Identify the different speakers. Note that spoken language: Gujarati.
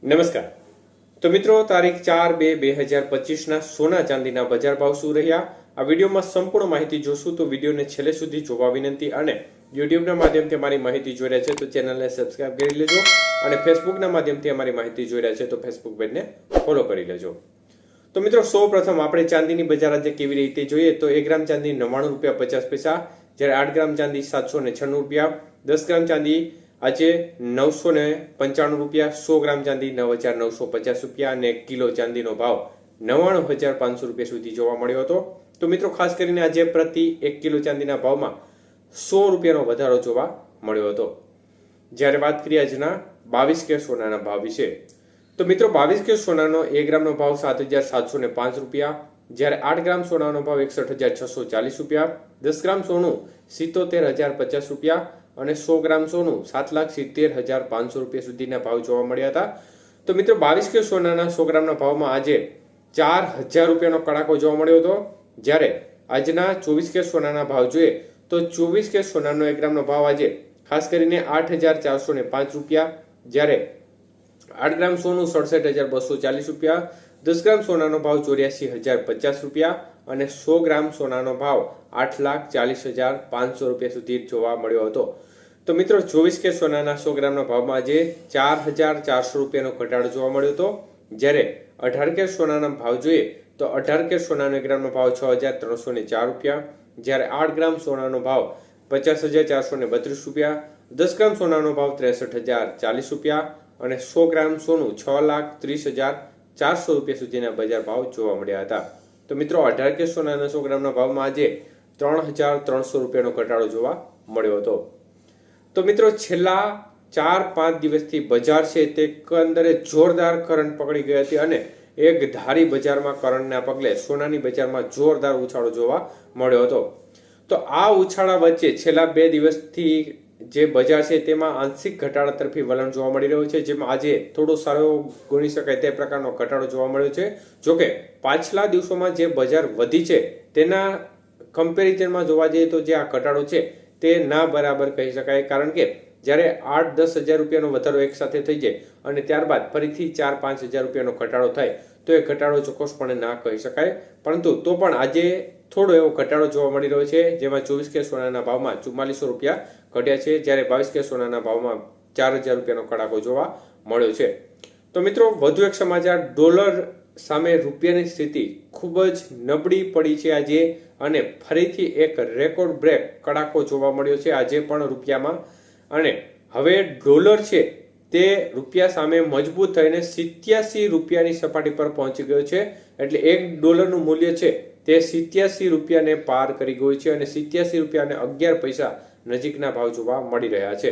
Speaker 1: નમસ્કાર. તો મિત્રો, તારીખ 4/2/2025 સોના ચાંદીના બજાર ભાવ શું રહ્યા આ વિડીયોમાં સંપૂર્ણ માહિતી જોશું. તો વિડીયોને છેલ્લે સુધી જોવા વિનંતી અને યુટ્યુબના માધ્યમથી અમારી માહિતી જોઈ રહ્યા છે તો ચેનલને સબસ્ક્રાઇબ કરી લેજો અને ફેસબુકના માધ્યમથી અમારી માહિતી જોઈ રહ્યા છે તો ફેસબુક પેજને ફોલો કરી લેજો. તો મિત્રો, સૌપ્રથમ આપણે ચાંદીની બજાર આજે કેવી રીતે જોઈએ તો 1 ગ્રામ ચાંદી 99 રૂપિયા 50 પૈસા, જ્યારે 8 ગ્રામ ચાંદી 796 રૂપિયા, 10 ગ્રામ ચાંદી આજે 995 રૂપિયા, 100 ગ્રામ ચાંદી 9950 રૂપિયા અને 1 કિલો ચાંદીનો ભાવ 99500 રૂપિયા સુધી જોવા મળ્યો હતો. તો મિત્રો, ખાસ કરીને આજે પ્રતિ 1 કિલો ચાંદીના ભાવમાં 100 રૂપિયાનો વધારો જોવા મળ્યો હતો. જ્યારે વાત કરીએ આજના 22 કે સોનાના ભાવ વિશે તો મિત્રો, 22 કે સોનાનો 1 ગ્રામનો ભાવ 7705 રૂપિયા, જ્યારે 8 ગ્રામ સોનાનો ભાવ 61640 રૂપિયા, 10 ગ્રામ સોનું 77050 રૂપિયા અને 100 ગ્રામ સોનું 7,70,500 રૂપિયા સુધીના ભાવ જોવા મળ્યા હતા. તો મિત્રો, 22 કે સોનાના 100 ગ્રામના ભાવમાં આજે 4000 રૂપિયાનો કડાકો જોવા મળ્યો હતો. જ્યારે આજના 24 કે સોનાના ભાવ જોઈએ તો 24 કે સોનાનો 1 ગ્રામનો ભાવ આજે ખાસ કરીને 8405 રૂપિયા, જ્યારે 8 ગ્રામ સોનું 67240 રૂપિયા, 10 ગ્રામ સોનાનો ભાવ 84,050 રૂપિયા અને 100 ગ્રામ સોનાનો ભાવ 8,40,500 રૂપિયા સુધી જોવા મળ્યો હતો. તો મિત્રો, 24 કે સોનાના 100 ગ્રામના ભાવમાં આજે 4,400 રૂપિયાનો ઘટાડો જોવા મળ્યો હતો. જ્યારે 18 કે સોનાના ભાવ જોઈએ તો 18 કે સોનાનો 1 ગ્રામનો ભાવ 6,304 રૂપિયા, જ્યારે 8 ગ્રામ સોનાનો ભાવ 50,432 રૂપિયા, 10 ગ્રામ સોનાનો ભાવ 63,040 રૂપિયા અને 100 ગ્રામ સોનું 6,30,400 રૂપિયા સુધીના બજાર ભાવ જોવા મળ્યા હતા. તો મિત્રો, 18 કે સોનાના 100 ગ્રામના ભાવમાં આજે 3,300 રૂપિયાનો ઘટાડો જોવા મળ્યો હતો. તો મિત્રો, છેલ્લા 4-5 દિવસથી બજાર છે તે એકંદરે જોરદાર કરંટ પકડી ગઈ હતી અને એક ધારી બજારમાં કરંટના પગલે સોનાની બજારમાં જોરદાર ઉછાળો જોવા મળ્યો હતો. તો આ ઉછાળા વચ્ચે છેલ્લા 2 દિવસથી જે બજાર છે તેમાં આંશિક ઘટાડા તરફી વલણ જોવા મળી રહ્યું છે, જેમાં આજે થોડો સારો ગણી શકાય તે પ્રકારનો ઘટાડો જોવા મળ્યો છે. જોકે પાછલા દિવસોમાં જે બજાર વધી છે તેના કમ્પેરિઝનમાં જોવા જઈએ તો જે આ ઘટાડો છે તે ના બરાબર કહી શકાય, કારણ કે જ્યારે 8-10 હજાર રૂપિયાનો વધારો એક સાથે થઈ જાય અને ત્યારબાદ ફરીથી 4-5 હજાર રૂપિયાનો ઘટાડો થાય તો એ ઘટાડો ચોક્કસપણે ના કહી શકાય. પરંતુ તો પણ આજે થોડો એવો ઘટાડો જોવા મળી રહ્યો છે, જેમાં 24 કે સોનાના ભાવમાં 4400 રૂપિયા ઘટ્યા છે, જ્યારે 22 કે સોનાના ભાવમાં 4000 રૂપિયાનો કડાકો જોવા મળ્યો છે. તો મિત્રો, વધુ એક સમાચાર, ડોલર સામે રૂપિયાની સ્થિતિ ખૂબ જ નબળી પડી છે આજે અને ફરીથી એક રેકોર્ડ બ્રેક કડાકો જોવા મળ્યો છે આજે પણ રૂપિયામાં. અને હવે ડોલર છે તે રૂપિયા સામે મજબૂત થઈને 87 રૂપિયાની સપાટી પર પહોંચી ગયો છે. એટલે $1નું મૂલ્ય છે તે 87 રૂપિયાને પાર કરી ગયું છે અને 87 રૂપિયા અને 11 પૈસા નજીકના ભાવ જોવા મળી રહ્યા છે.